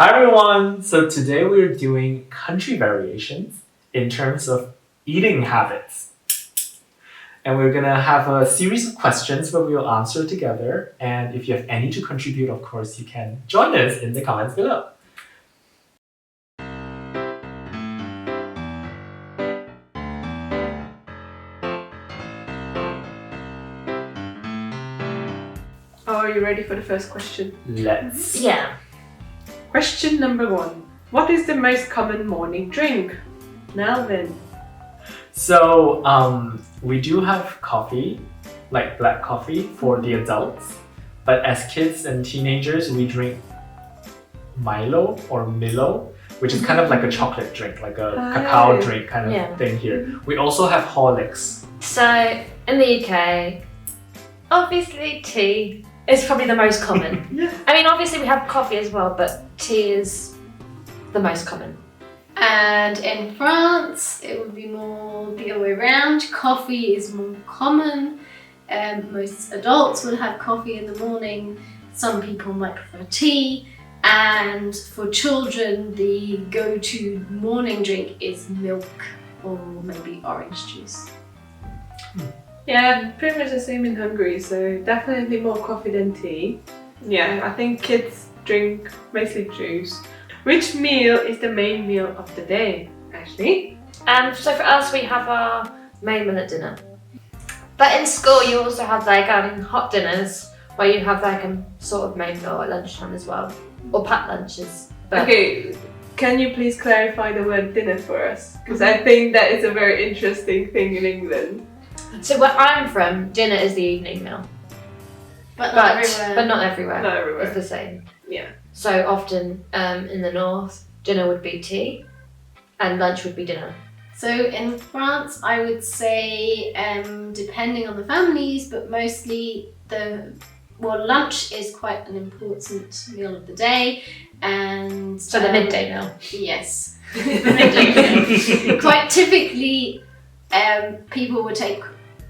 Hi everyone! So today we're doing country variations in terms of eating habits. And we're gonna have a series of questions where we'll answer together. And if you have any to contribute, of course, you can join us in the comments below. Are you ready for the first question? Let's. Yeah. Question number 1. What is the most common morning drink? Now then. So we do have coffee, like black coffee for the adults. But as kids and teenagers, we drink Milo or Milo, which is kind of like a chocolate drink, like a cacao drink kind of thing here. We also have Horlicks. So in the UK, obviously tea is probably the most common. Yeah. I mean, obviously we have coffee as well, but tea is the most common. And in France, it would be more the other way around. Coffee is more common. Most adults will have coffee in the morning. Some people might prefer tea. And for children, the go-to morning drink is milk or maybe orange juice. Yeah, pretty much the same in Hungary, so definitely more coffee than tea. Yeah, I think kids drink mostly juice. Which meal is the main meal of the day, Ashley? So for us, we have our main meal at dinner. But in school, you also have like hot dinners where you have like a sort of main meal at lunchtime as well, or packed lunches. But Okay, can you please clarify the word dinner for us? Because I think that is a very interesting thing in England. So where I'm from, dinner is the evening meal. But not everywhere. But not everywhere. Not everywhere. It's the same. Yeah. So often in the north, dinner would be tea and lunch would be dinner. So in France, I would say, depending on the families, but mostly lunch is quite an important meal of the day. And So the midday meal. Yes. The midday meal. Quite typically, people would take,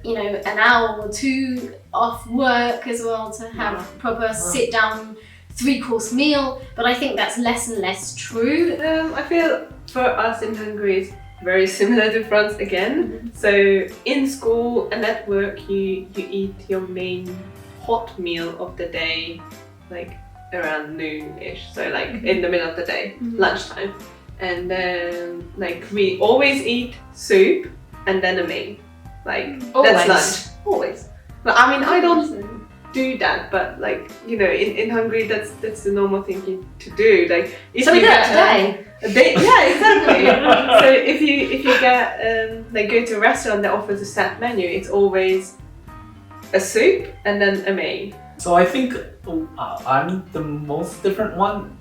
an hour or two off work as well to have a proper sit-down 3-course meal, but I think that's less and less true. I feel for us in Hungary it's very similar to France again. So in school and at work you eat your main hot meal of the day like around noon-ish, so like in the middle of the day, lunchtime. And then like we always eat soup and then a main. Like that's lunch. Always. But I mean I don't do that, but like in Hungary that's the normal thing to do. Like if So we you do get that today. yeah, exactly. So if you get go to a restaurant that offers a set menu, it's always a soup and then a main. So I think I'm the most different one.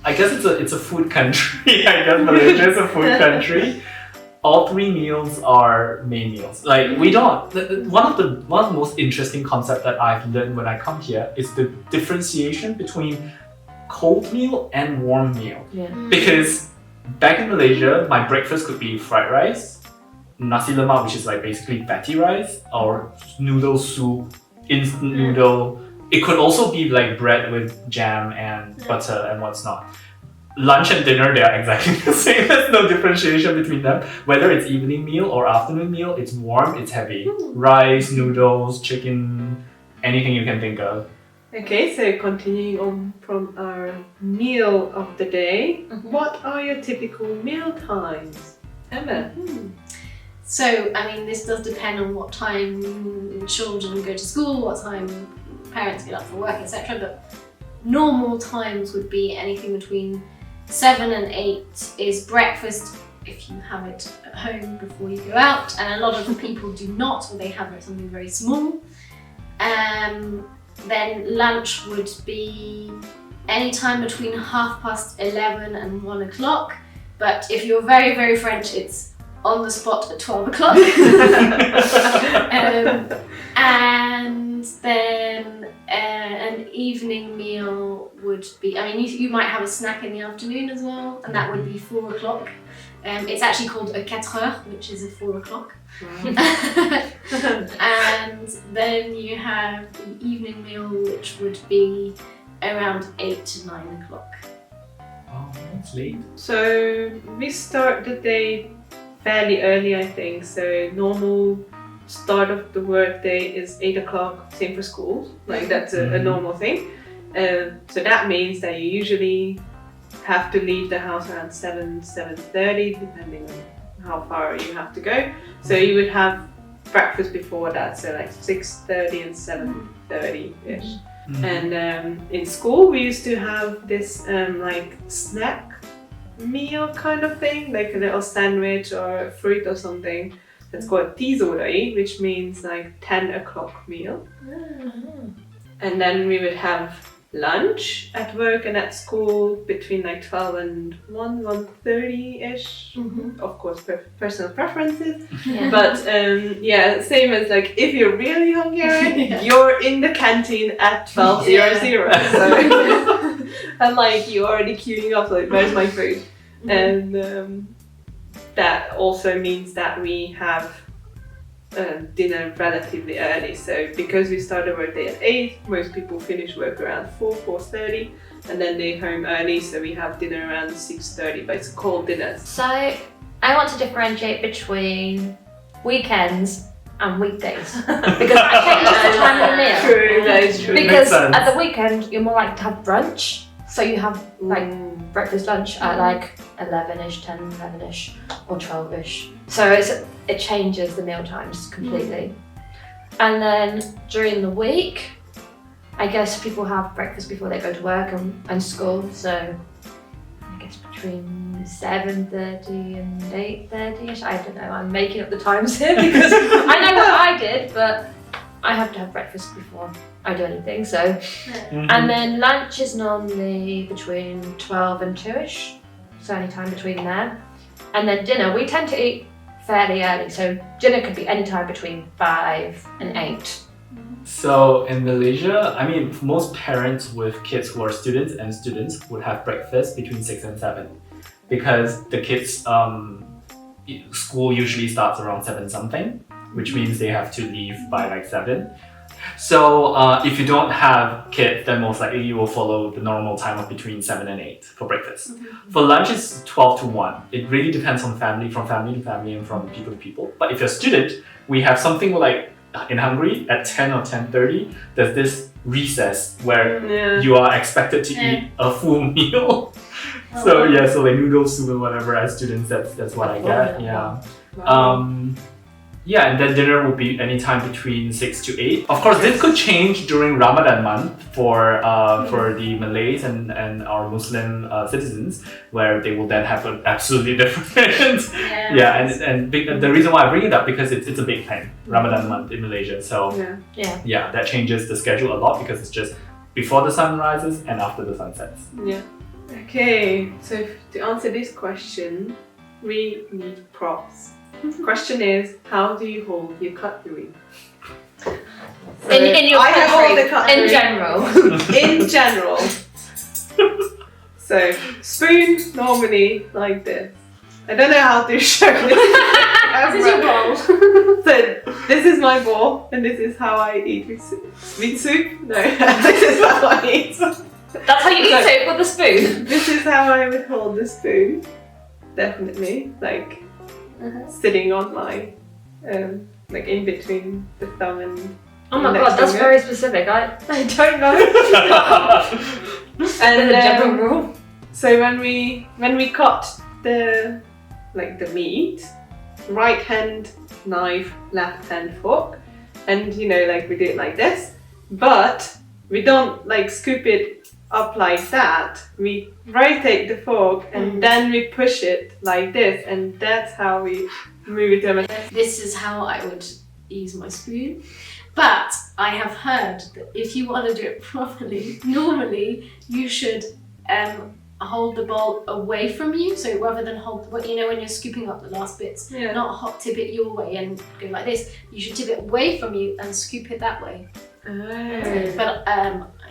I guess it's a food country. I guess Malaysia is a food country. All 3 meals are main meals. Like we don't. One of the most interesting concept that I've learned when I come here is the differentiation between cold meal and warm meal. Yeah. Because back in Malaysia, my breakfast could be fried rice, nasi lemak, which is like basically fatty rice, or noodle soup, instant noodle. It could also be like bread with jam and butter and what's not. Lunch and dinner, they are exactly the same. There's no differentiation between them. Whether it's evening meal or afternoon meal, it's warm, it's heavy. Rice, noodles, chicken, anything you can think of. Okay, so continuing on from our meal of the day, what are your typical meal times? Emma? So, I mean, this does depend on what time children go to school, what time parents get up for work, etc. But normal times would be anything between 7 and 8 is breakfast if you have it at home before you go out, and a lot of the people do not, or they have something very small. Then lunch would be any time between 11:30 and 1 o'clock, but if you're very, very French, it's on the spot at 12 o'clock. And then an evening meal would be, I mean, you might have a snack in the afternoon as well, and that would be 4 o'clock. It's actually called a 4 heures, which is a 4 o'clock. And then you have the evening meal, which would be around 8 to 9 o'clock. translate? So we start the day fairly early, I think. So normal start of the work day is 8 o'clock, same for schools. Like that's a normal thing. So that means that you usually have to leave the house around 7:30, depending on how far you have to go. So you would have breakfast before that, so like 6:30 and 7:30-ish. And in school we used to have this like snack meal kind of thing, like a little sandwich or fruit or something. That's called tisorai, which means like 10 o'clock meal. And then we would have lunch at work and at school between like 12 and 1:30-ish. Of course, personal preferences. Yeah. But yeah, same as like if you're really Hungarian, you're in the canteen at 12:00. So, and like you're already queuing up, like where's my food? And that also means that we have dinner relatively early. So because we start the work day at 8, most people finish work around 4:30, and then they're home early, so we have dinner around 6:30, but it's called dinners. So I want to differentiate between weekends and weekdays because that changes the time of the meal. True, that is true. Because Makes sense. at the weekend you're more likely to have brunch, so you have like breakfast, lunch at like 11ish, 10, 11ish, or 12ish. So it changes the meal times completely. And then during the week, I guess people have breakfast before they go to work and school. So I guess between 7:30 and 8:30ish. I don't know. I'm making up the times here because I know what I did, but I have to have breakfast before I do anything. So, and then lunch is normally between 12 and 2ish. So any time between there. And then dinner, we tend to eat fairly early. So dinner could be any time between 5 and 8. So in Malaysia, I mean, most parents with kids who are students would have breakfast between 6 and 7 because the kids' school usually starts around 7 something, which means they have to leave by like 7. So if you don't have kids, then most likely you will follow the normal time of between 7 and 8 for breakfast. For lunch, it's 12 to 1. It really depends on family, from family to family and from people to people. But if you're a student, we have something like in Hungary at 10 or 10:30, there's this recess where you are expected to eat a full meal. So like noodle soup and whatever as students, that's what I get. Yeah, and then dinner will be anytime between 6 to 8. Of course, this could change during Ramadan month for the Malays and our Muslim citizens, where they will then have an absolutely different. And the reason why I bring it up because it's a big thing, Ramadan month in Malaysia. So that changes the schedule a lot because it's just before the sun rises and after the sun sets. Yeah. Okay, so to answer this question, we need props. Question is, how do you hold your cutlery? In your I hold the country, cutlery. in general. In general. So, spoon normally like this. I don't know how to show this. This is your bowl. So, this is my bowl, and this is how I eat with soup. No, this is how I eat. That's how you eat it with a spoon. This is how I would hold the spoon. Definitely, like sitting on my, like in between the thumb and. Oh my god, that's very specific. I don't know. And a general rule. So when we cut the meat, right hand knife, left hand fork, and like we do it like this, but we don't like scoop it up like that. We rotate the fork and then we push it like this, and that's how we move it over. This is how I would use my spoon. But I have heard that if you want to do it properly, normally you should hold the bowl away from you. So rather than hold, when you're scooping up the last bits, not tip it your way and go like this. You should tip it away from you and scoop it that way. Oh. But I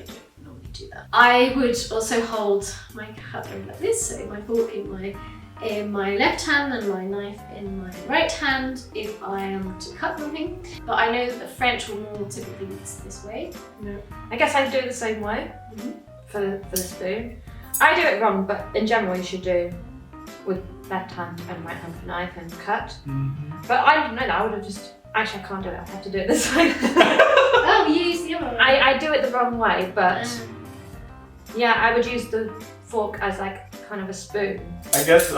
don't normally do that. I would also hold my cutlery like this. So my fork in my left hand and my knife in my right hand if I am to cut something. But I know that the French will more typically use this way. I guess I do it the same way for the spoon. I do it wrong, but in general you should do with left hand and right hand knife and cut. But I didn't know that. I would have just. Actually, I can't do it. I have to do it this way. Oh, you use the other one. I do it the wrong way, but yeah, I would use the fork as like kind of a spoon. I guess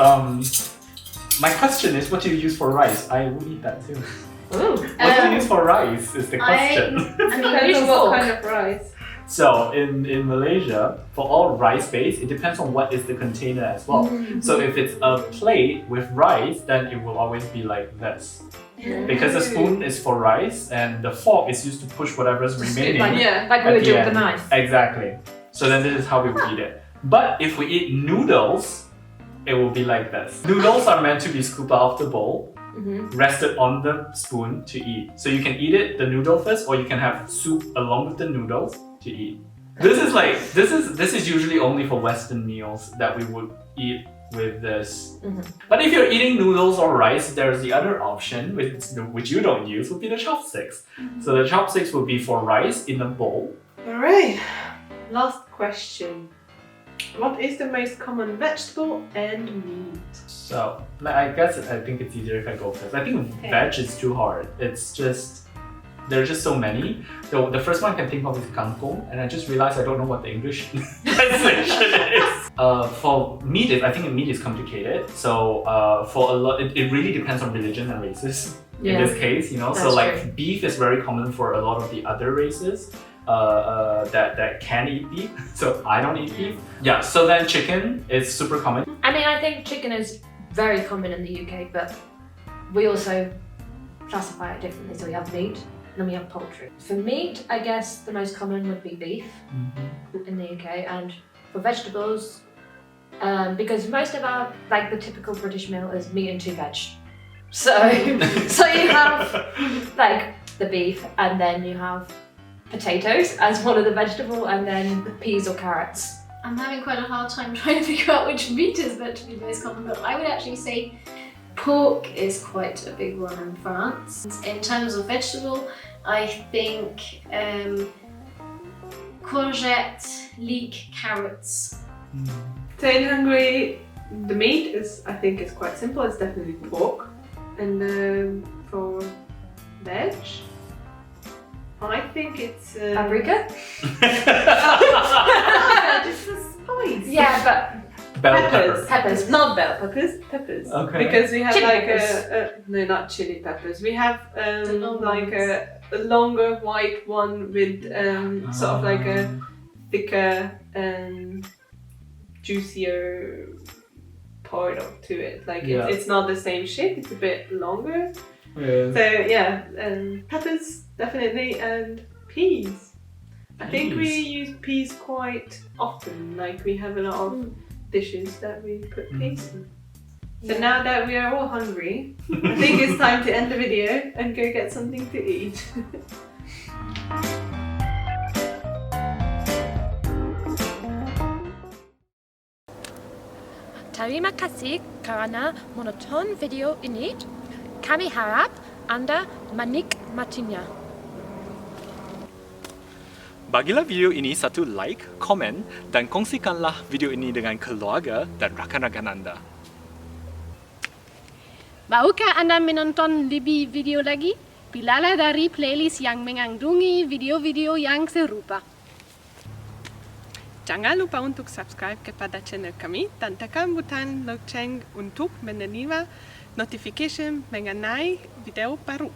my question is, what do you use for rice? I would eat that too. Ooh. What do you use for rice is the question. I mean, Depends use on what fork. kind of rice. So in Malaysia, for all rice base, it depends on what is the container as well. So if it's a plate with rice, then it will always be like this. Because the spoon is for rice and the fork is used to push whatever's remaining. Like, Yeah. like we At would the do with the end. knife. Exactly. So then this is how we would eat it. But if we eat noodles, it will be like this. Noodles are meant to be scooped out of the bowl, rested on the spoon to eat. So you can eat it, the noodle first, or you can have soup along with the noodles to eat. This is usually only for Western meals that we would eat with this. But if you're eating noodles or rice, there's the other option, which you don't use, would be the chopsticks. So the chopsticks would be for rice in a bowl. Alright, last question. What is the most common vegetable and meat? So I think it's easier if I go first. I think veg is too hard. There are just so many. The first one I can think of is kangkong, and I just realized I don't know what the English translation is. For meat, I think meat is complicated. So for a lot, it really depends on religion and races. In this case, you know, so That's like true. beef is very common for a lot of the other races that can eat beef. So I don't eat beef. Yeah. So then chicken is super common. I mean, I think chicken is very common in the UK, but we also classify it differently. So we have meat, and then we have poultry. For meat, I guess the most common would be beef in the UK, and for vegetables, because most of our, like the typical British meal is meat and 2 veg. So you have like the beef, and then you have potatoes as one of the vegetable, and then peas or carrots. I'm having quite a hard time trying to figure out which meat is virtually the most common, but I would actually say pork is quite a big one in France. In terms of vegetable, I think courgette, leek, carrots. So in Hungary, the meat is, I think, is quite simple. It's definitely pork. And for veg, I think it's Paprika? just a spice. Yeah, but Bell Peppers. pepper. peppers. Not bell peppers, peppers. Okay. Because we have Chili like peppers. no, not chili peppers. We have long like ones. a longer white one with sort of like a thicker and juicier part to it. Like Yeah. it's not the same shape. It's a bit longer. Yeah. So yeah, peppers definitely, and peas. I think we Peas. use peas quite often. Like we have a lot of dishes that we put peas in. So now that we are all hungry, I think it's time to end the video and go get something to eat. Terima kasih karena menonton video ini. Kami harap Anda menikmatinya. Bagilah video ini satu like, komen, dan kongsikanlah video ini dengan keluarga dan rakan-rakan anda. Maukah Anda menonton lebih video lagi? Pilihlah dari playlist yang mengandungi video-video yang serupa. Jangan lupa untuk subscribe kepada channel kami dan tekan butang lonceng untuk menerima notification mengenai video baru.